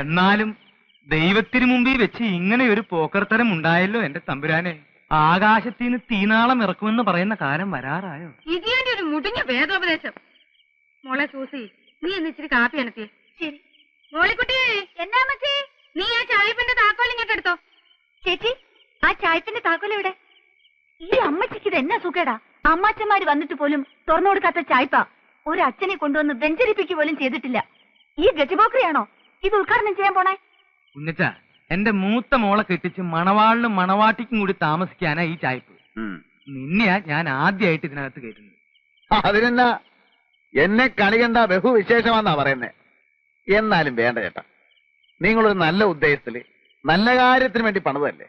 എന്നാലും ദൈവത്തിനു മുമ്പിൽ വെച്ച് ഇങ്ങനെ ഒരു പോക്കർത്തരം ഉണ്ടായല്ലോ എന്റെ തമ്പുരാനെ. ആകാശത്തിന് തീനാളം ഇറക്കുമെന്ന് പറയുന്ന കാലം വരാറായോ? ഇതിന്റെ ഒരു മുടിഞ്ഞ വേദോപദേശം. മോളെ സൂസി, നീ എന്ന് ഇച്ചിരി കാപ്പി അനത്തിയേ. ശരി മോളിക്കുട്ടി. എന്നാ മച്ചി? നീ ആ ചായപ്പിന്റെ താക്കോൽ ഇങ്ങോട്ട് എടുത്തോ. ചേച്ചി, ആ ചായപ്പിന്റെ താക്കോൽ എവിടെ? ഈ അമ്മച്ചിക്ക് ഇത് എന്നാ സുഖേടാ. അമ്മാച്ചന്മാര് വന്നിട്ട് പോലും തുറന്നു കൊടുക്കാത്ത ചായ്പ ഒരു അച്ഛനെ കൊണ്ടുവന്ന് വെഞ്ചരിപ്പിക്കുക പോലും ചെയ്തിട്ടില്ല. ഈ ഗജബോക്രിയാണോ ഇത് ഉദ്ഘാടനം ചെയ്യാൻ പോണേ? ഉന്നച്ച, എന്റെ മൂത്ത മോളെ കെട്ടിച്ച് മണവാളിനും മണവാട്ടിക്കും കൂടി താമസിക്കാനാ ഈ ചായ്പ്. നിന്നെയാ ഞാൻ ആദ്യമായിട്ട് ഇതിനകത്ത് കയറ്റുന്നത്. അതിനെന്നാ, എന്നെ കണി കണ്ട ബഹുവിശേഷമാന്നാ പറയുന്നേ. എന്നാലും വേണ്ട ചേട്ടാ, നിങ്ങളൊരു നല്ല ഉദ്ദേശത്തില് നല്ല കാര്യത്തിന് വേണ്ടി പണിതല്ലേ.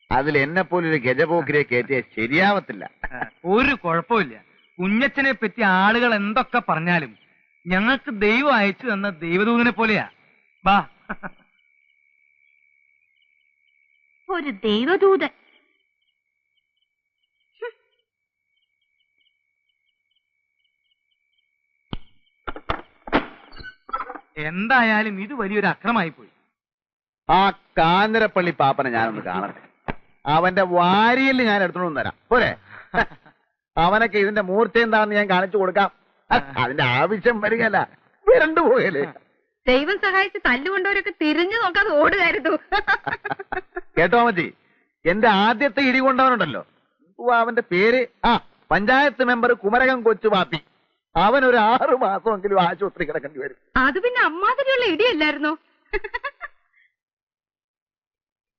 അതിൽ എന്നെ പോലൊരു ഗജപോക്കിരിയെ കയറ്റിയ ശരിയാവത്തില്ല. ഒരു കുഴപ്പമില്ല. കുഞ്ഞച്ചനെ പറ്റി ആളുകൾ എന്തൊക്കെ പറഞ്ഞാലും ഞങ്ങൾക്ക് ദൈവം അയച്ചു തന്ന ദൈവദൂതനെ പോലെയാ. ബാ. ഒരു ദൈവദൂതൻ. എന്തായാലും ഇത് വലിയൊരു അക്രമമായി പോയി. ആ കാഞ്ഞിരപ്പള്ളി പാപ്പനെ ഞാനൊന്ന് കാണട്ടെ. അവന്റെ വാരിയിൽ ഞാൻ എടുത്തോണ്ട് തരാം പോരെ. അവനൊക്കെ ഇതിന്റെ മൂർച്ച എന്താണെന്ന് ഞാൻ കാണിച്ചു കൊടുക്കാം. അതിന്റെ ആവശ്യം വരികയല്ല, വിരണ്ടു പോകല്ലേ. ദൈവം സഹായിച്ച് തല്ലുകൊണ്ടവരൊക്കെ തിരിഞ്ഞു നോക്കാതെ ഓടുകയായിരുന്നു. കേട്ടോ അമ്മച്ചി, എന്റെ ആദ്യത്തെ ഇടി കൊണ്ടവനുണ്ടല്ലോ, അവന്റെ പേര് പഞ്ചായത്ത് മെമ്പർ കുമരകം കൊച്ചു പാപ്പി. അവൻ ഒരു 6 മാസമെങ്കിലും ആശുപത്രി കിടക്കേണ്ടി വരും. അത് പിന്നെ അമ്മാതിരിയുള്ള ഇടിയല്ലായിരുന്നോ?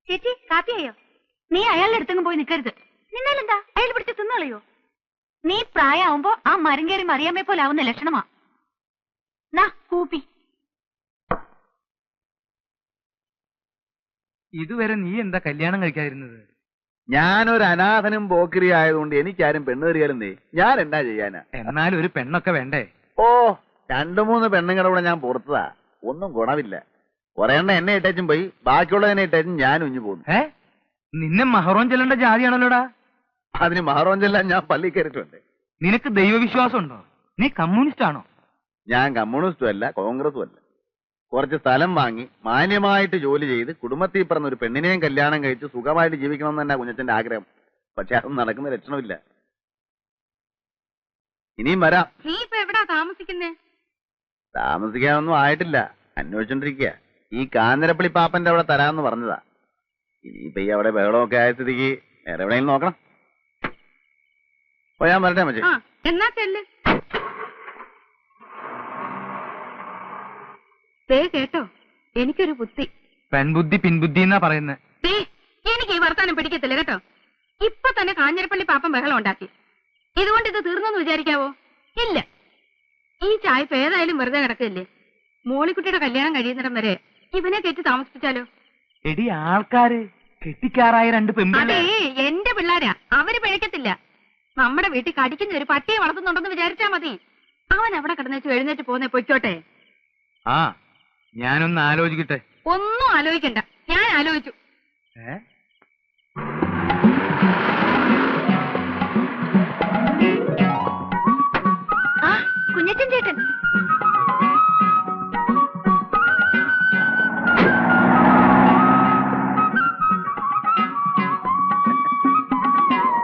ചേച്ചി, കാപ്പിയായോ? നീ അയാളുടെ അടുത്തെങ്കിലും പോയി നിൽക്കരുത്. നിന്നാലെന്താ, അയാൾ പിടിച്ച് തിന്നളയോ? നീ പ്രായമാവുമ്പോ ആ മരം കയറി മറിയാമ്മയെ പോലെ ആവുന്ന ലക്ഷണമാ. നാ കൂപ്പി. ഇതുവരെ നീ എന്താ കല്യാണം കഴിക്കാതിരുന്നത്? ഞാനൊരു അനാഥനും പോക്കിരി ആയതുകൊണ്ട് എനിക്കാരും പെണ്ണേറിയാലും ഞാൻ എന്നാ ചെയ്യാനാ? എന്നാലും ഒരു പെണ്ണൊക്കെ വേണ്ടേ? ഓ, 2-3 പെണ്ണുങ്ങളുടെ കൂടെ ഞാൻ പുറത്തതാ, ഒന്നും ഗുണമില്ല. കുറെ എണ്ണ എന്നെ ഇട്ടേച്ചും പോയി, ബാക്കിയുള്ളതിനെ ഇട്ടേച്ചും ഞാൻ ഉഞ്ഞു പോകുന്നു. നിന്നെ മഹറോൻ ചെല്ലേണ്ട ജാതിയാണല്ലോടാ. അതിന് മഹറോൻ ചെല്ലാൻ ഞാൻ പള്ളി കയറിയിട്ടുണ്ട്. നിനക്ക് ദൈവവിശ്വാസം ഉണ്ടോ? നീ കമ്മ്യൂണിസ്റ്റ് ആണോ? ഞാൻ കമ്മ്യൂണിസ്റ്റും അല്ല, കോൺഗ്രസും അല്ല. കുറച്ച് സ്ഥലം വാങ്ങി മാന്യമായിട്ട് ജോലി ചെയ്ത് കുടുംബത്തിൽ പറഞ്ഞ ഒരു പെണ്ണിനെയും കല്യാണം കഴിച്ച് സുഖമായിട്ട് ജീവിക്കണമെന്ന് തന്നെ കുഞ്ഞച്ചന്റെ ആഗ്രഹം. പക്ഷെ അതൊന്നും നടക്കുന്ന ലക്ഷണമില്ല. ഇനിയും വരാം. നീ ഇപ്പൊ എവിടാ താമസിക്കുന്നേ? താമസിക്കാനൊന്നും ആയിട്ടില്ല, അന്വേഷിച്ചോണ്ടിരിക്കുക. ഈ കാഞ്ഞിരപ്പള്ളി പാപ്പന്റെ അവിടെ തരാമെന്ന് പറഞ്ഞതാ. ഇനിയിപ്പൊ ഈ അവിടെ ബഹളമൊക്കെ ആയ സ്ഥിതിക്ക് വേറെ എവിടെയെങ്കിലും നോക്കണം. അപ്പൊ ഞാൻ വരട്ടെ മച്ചേ. എന്നാ ചെല്ല്. കേട്ടോ, എനിക്കൊരു ബുദ്ധി. പെൺബുദ്ധി പിൻബുദ്ധി എന്നാ പറയുന്നത്. എനിക്ക് ഈ വർത്താനം പിടിക്കത്തില്ല കേട്ടോ. ഇപ്പൊ തന്നെ കാഞ്ഞിരപ്പള്ളി പാപ്പൻ ബഹളം ഉണ്ടാക്കി. ഇതുകൊണ്ട് ഇത് തീർന്നെന്ന് വിചാരിക്കാവോ? ഇല്ല. ഈ ചായപ്പ് ഏതായാലും വെറുതെ കിടക്കില്ലേ. മോളിക്കുട്ടിയുടെ കല്യാണം കഴിയുന്നിടം വരെ ഇവനെ കെട്ടി താമസിപ്പിച്ചാലോ? എടി, ആൾക്കാര് കെട്ടിക്കാറായ 2 പെൺപിള്ളേ. അതേ, എന്റെ പിള്ളാരാ, അവര് പിഴക്കത്തില്ല. നമ്മുടെ വീട്ടിൽ കടിക്കുന്ന ഒരു പട്ടിയെ വളർത്തുന്നുണ്ടെന്ന് വിചാരിച്ചാ മതി. അവൻ അവിടെ കിടന്നേച്ചു എഴുന്നേറ്റ് പോന്നെ പൊയ്ക്കോട്ടെ. ഞാനൊന്ന് ആലോചിക്കട്ടെ. ഒന്നും ആലോചിക്കണ്ട, ഞാൻ ആലോചിച്ചു. കുഞ്ഞച്ചൻ ചേട്ടൻ.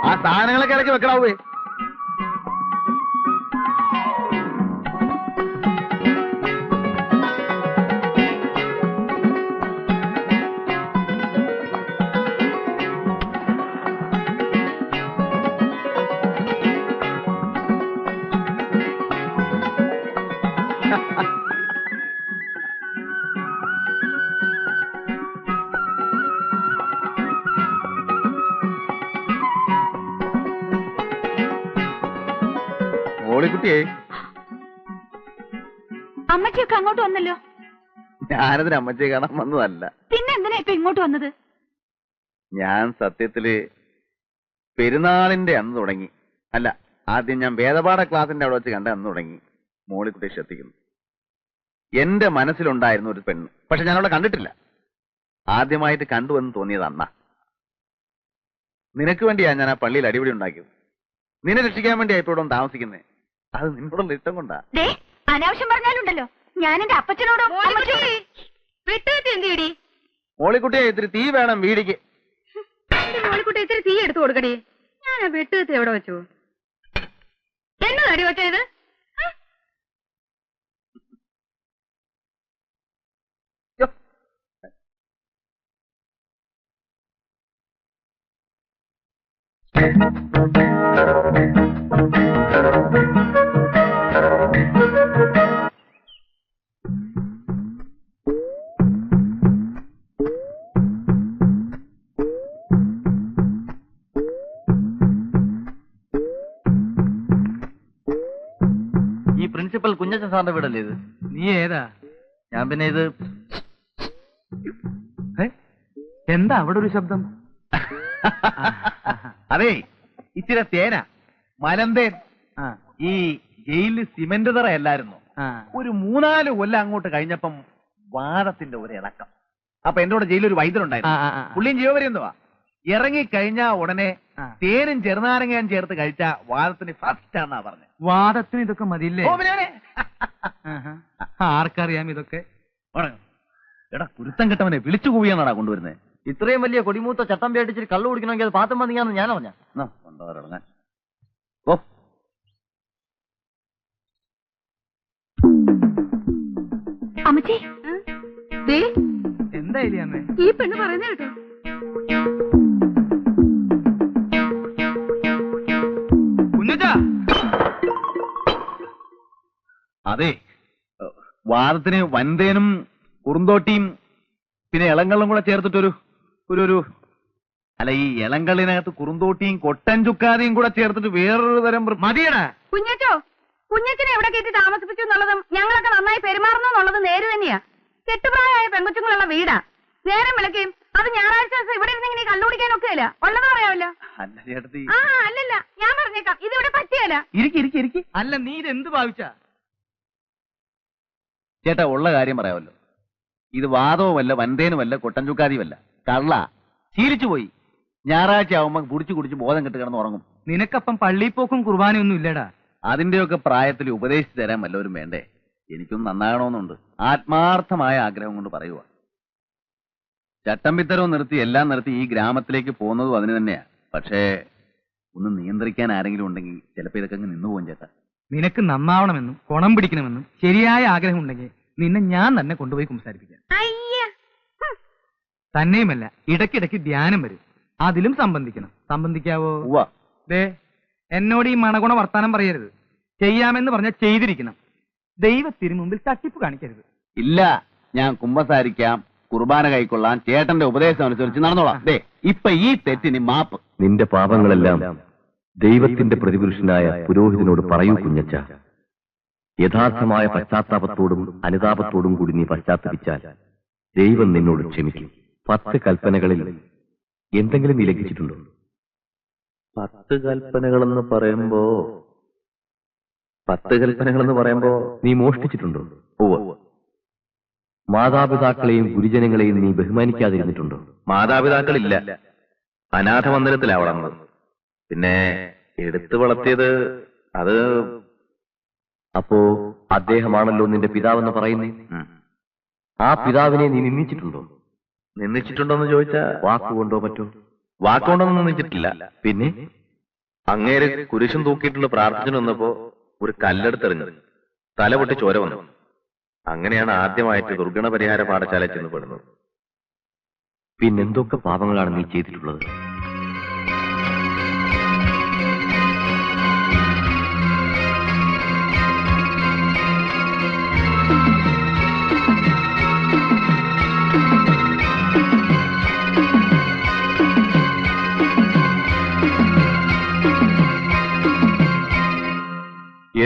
ആ സാധനങ്ങളൊക്കെ ഇടയ്ക്ക് വെക്കണാവേ. മോളിക്കുട്ടിയെ, അമ്മച്ചിയൊക്കെ അങ്ങോട്ട് വന്നല്ലോ. ഞാനതിന് അമ്മച്ചിയെ കാണാൻ വന്നതല്ല. പിന്നെ എന്തിനാ ഇപ്പൊ ഇങ്ങോട്ട് വന്നത്? ഞാൻ സത്യത്തില് പെരുന്നാളിന്റെ അന്ന് തുടങ്ങി, അല്ല, ആദ്യം ഞാൻ വേദപാഠ ക്ലാസിന്റെ അവിടെ വെച്ച് കണ്ട അന്ന് തുടങ്ങി മോളിക്കുട്ടിയെ ശ്രദ്ധിക്കുന്നു. എന്റെ മനസ്സിലുണ്ടായിരുന്നു ഒരു പെണ്ണ്, പക്ഷെ ഞാനവിടെ കണ്ടിട്ടില്ല. ആദ്യമായിട്ട് കണ്ടുവെന്ന് തോന്നിയത് അന്നാ. നിനക്ക് വേണ്ടിയാ ഞാൻ ആ പള്ളിയിൽ അടിപിടി ഉണ്ടാക്കിയത്. നിന്നെ രക്ഷിക്കാൻ വേണ്ടിയാ ഇപ്പൊ ഇവിടെ താമസിക്കുന്നേ. അത് നിന്നോടുള്ള ഇഷ്ടം കൊണ്ടാ. അനാവശ്യം പറഞ്ഞാലുണ്ടല്ലോ, ഞാൻ എന്റെ അപ്പച്ചനോടോ വെട്ടുകത്തി എന്ത് ചെയ്യടി? മോളിക്കുട്ടിയെ ഇത്തിരി തീ വേണം വീടിക്ക്. എന്റെ മോളിക്കുട്ടി ഇത്തിരി തീ എടുത്തു കൊടുക്കടി. ഞാൻ ആ വെട്ടുകത്തി എവിടെ വെച്ചു? എന്നതാടി വെച്ചത്? ഈ പ്രിൻസിപ്പൽ കുഞ്ഞച്ചൻ സാറിന്റെ വീടല്ലേ ഇത്? നീ ഏതാ? ഞാൻ പിന്നെ ഇത് എന്താ അവിടെ ഒരു ശബ്ദം? അതെ, ഇച്ചിരി തേന മലന്തേൻ. ഈ ജയിലിൽ സിമന്റ് തറയല്ലായിരുന്നു. ഒരു 3-4 കൊല്ലം അങ്ങോട്ട് കഴിഞ്ഞപ്പം വാദത്തിന്റെ ഒരു ഇളക്കം. അപ്പൊ എന്റെ കൂടെ ജയിലിൽ ഒരു വൈദ്യരുണ്ടായിരുന്നു. പുള്ളിയും ജീവപര്യന്തവാ. ഇറങ്ങിക്കഴിഞ്ഞാ ഉടനെ തേനും ചെറുനാരങ്ങയും ചേർത്ത് കഴിച്ച വാദത്തിന് ഫസ്റ്റ് ആണെന്നാ പറഞ്ഞത്. വാദത്തിന് ഇതൊക്കെ മതിയില്ലേ? ആർക്കറിയാം ഇതൊക്കെ? എടാ കുരുത്തം കെട്ടവനെ വിളിച്ചു കൂവിയാണാ കൊണ്ടുവരുന്നത്. ഇത്രയും വലിയ കൊടിമൂത്ത ചട്ടം പേടിച്ചിട്ട് കള്ളു കുടിക്കണമെങ്കിൽ അത് പാത്തം വന്നിങ്ങാന്ന് ഞാൻ അറിഞ്ഞ. ഓ അമ്മച്ചി, എന്തായാലും അമ്മേ ഈ പെണ്ണ് പറയുന്ന കേട്ടോ. കുഞ്ഞച്ചാ, അതെ, വാദത്തിന് വൻതേനും കുറുന്തോട്ടിയും പിന്നെ ഇളങ്കള്ളും കൂടെ ചേർത്തിട്ടൊരു ഒരു അല്ല, ഈ ഇളങ്കള്ളിനകത്ത് കുറുന്തോട്ടിയും കൊട്ടൻ ചുക്കാതിയും കൂടെ ചേർത്തിട്ട് വേറൊരു തരം മതിയടാ. കുഞ്ഞച്ചോ, കുഞ്ഞച്ചനെ എവിടെ കയറ്റി താമസിപ്പിച്ചു എന്നുള്ളതും ഞങ്ങളൊക്കെ നന്നായി പെരുമാറുന്നു എന്നുള്ളത് നേര് തന്നെയാ. കെട്ടുപ്രായമായ പെൺകൊച്ചുങ്ങളുള്ള വീടാ. നേരം വിളക്കുകയും അത് ഞായറാഴ്ച ദിവസം ഇവിടെ ഇരുന്നെങ്കിൽ കള്ളുപിടിക്കാനൊക്കെ ഇല്ല. ഉള്ളത് പറയാമല്ലോ. അല്ല ചേട്ടത്തി, അല്ലല്ല, ഞാൻ പറഞ്ഞേക്കാം, ഇതിവിടെ പറ്റിയല്ല. ഇരിക്കി. അല്ല, നീ ഇതെന്ത് ഭാവിച്ചാ? ചേട്ടാ, ഉള്ള കാര്യം പറയാമല്ലോ. ഇത് വാദവുമല്ല, വൻതേനുമല്ല, കൊട്ടൻ ചുക്കാതിയുമല്ല, കള്ള. ശീലിച്ചു പോയി. ഞായറാഴ്ച ആവുമ്പോ കുടിച്ചു ബോധം കെട്ട് കിടന്ന് ഉറങ്ങും. നിനക്കപ്പം പള്ളിപ്പോക്കും കുർബാനയൊന്നും ഇല്ലടാ. അതിന്റെയൊക്കെ പ്രായത്തിൽ ഉപദേശിച്ചു തരാൻ വല്ലവരും വേണ്ടേ? എനിക്കൊന്നും നന്നാകണമെന്നുണ്ട്. ആത്മാർത്ഥമായ ആഗ്രഹം കൊണ്ട് പറയുക. ചട്ടമ്പിത്തരവും നിർത്തി എല്ലാം നിർത്തി ഈ ഗ്രാമത്തിലേക്ക് പോകുന്നതും അതിന് തന്നെയാ. പക്ഷേ ഒന്ന് നിയന്ത്രിക്കാൻ ആരെങ്കിലും ഉണ്ടെങ്കിൽ ചിലപ്പോ ഇതൊക്കെ അങ്ങ് നിന്നു പോകും ചേട്ടാ. നിനക്ക് നന്നാവണമെന്നും കുണം പിടിക്കണമെന്നും ശരിയായ ആഗ്രഹം ഉണ്ടെങ്കിൽ നിന്നെ ഞാൻ തന്നെ കൊണ്ടുപോയി സംസാരിപ്പിക്കാം. തന്നെയുമല്ല, ഇടയ്ക്കിടയ്ക്ക് ധ്യാനം വരും. അതിലും സംബന്ധിക്കണം. സംബന്ധിക്കാവോ? ദേ, എന്നോട് ഈ മണഗുണ വർത്താനം പറയരുത്. ചെയ്യാമെന്ന് പറഞ്ഞാൽ ചെയ്തിരിക്കണം. ദൈവത്തിന് മുമ്പിൽ തട്ടിപ്പ് കാണിക്കരുത്. ഇല്ല, ഞാൻ കുമ്പസാരിക്കാം, കുർബാന കൈക്കൊള്ളാൻ, ചേട്ടന്റെ ഉപദേശം അനുസരിച്ച് നടന്നോളാം. ദേ, ഇപ്പൊ ഈ തെറ്റിന് മാപ്പ്. നിന്റെ പാപങ്ങളെല്ലാം ദൈവത്തിന്റെ പ്രതിപുരുഷനായ പുരോഹിതനോട് പറയൂ കുഞ്ഞച്ച. യഥാർത്ഥമായ പശ്ചാത്താപത്തോടും അനുതാപത്തോടും കൂടി നീ പശ്ചാത്തപിച്ചാൽ ദൈവം നിന്നോട് ക്ഷമിക്കും. 10 കൽപ്പനകളിൽ എന്തെങ്കിലും നീ ലംഘിച്ചിട്ടുണ്ടോ? 10 കൽപ്പനകളെന്ന് പറയുമ്പോ നീ മോഷ്ടിച്ചിട്ടുണ്ടോ? ഓ, മാതാപിതാക്കളെയും ഗുരുജനങ്ങളെയും നീ ബഹുമാനിക്കാതിരുന്നിട്ടുണ്ടോ? മാതാപിതാക്കളില്ല, അനാഥ മന്ദിരത്തിലാ വളർന്നത്. പിന്നെ എടുത്തു വളർത്തിയത് അത്. അപ്പോ അദ്ദേഹമാണല്ലോ നിന്റെ പിതാവെന്ന് പറയുന്നേ. ആ പിതാവിനെ നീ നിന്ദിച്ചിട്ടുണ്ടോ? നിന്ദിച്ചിട്ടുണ്ടോന്ന് ചോദിച്ചാ വാക്കുകൊണ്ടോ മറ്റോ? വാക്കുകൊണ്ടൊന്നും നിന്ദിച്ചിട്ടില്ല. പിന്നെ അങ്ങേര് കുരിശും തൂക്കിയിട്ടുള്ള പ്രാർത്ഥന വന്നപ്പോ ഒരു കല്ലെടുത്തെറിഞ്ഞു, തല പൊട്ടി ചോര വന്നു. അങ്ങനെയാണ് ആദ്യമായിട്ട് ദുർഗണ പരിഹാര പാഠശാല ചെന്ന് പെടുന്നത്. പിന്നെന്തൊക്കെ പാപങ്ങളാണ് നീ ചെയ്തിട്ടുള്ളത്?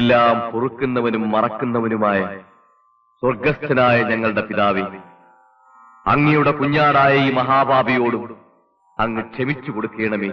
എല്ലാം പൊറുക്കുന്നവനും മറക്കുന്നവനുമായ സ്വർഗസ്ഥനായ ഞങ്ങളുടെ പിതാവേ, അങ്ങയുടെ കുഞ്ഞാടായ ഈ മഹാപാപിയോടും അങ്ങ് ക്ഷമിച്ചു കൊടുക്കണമേ.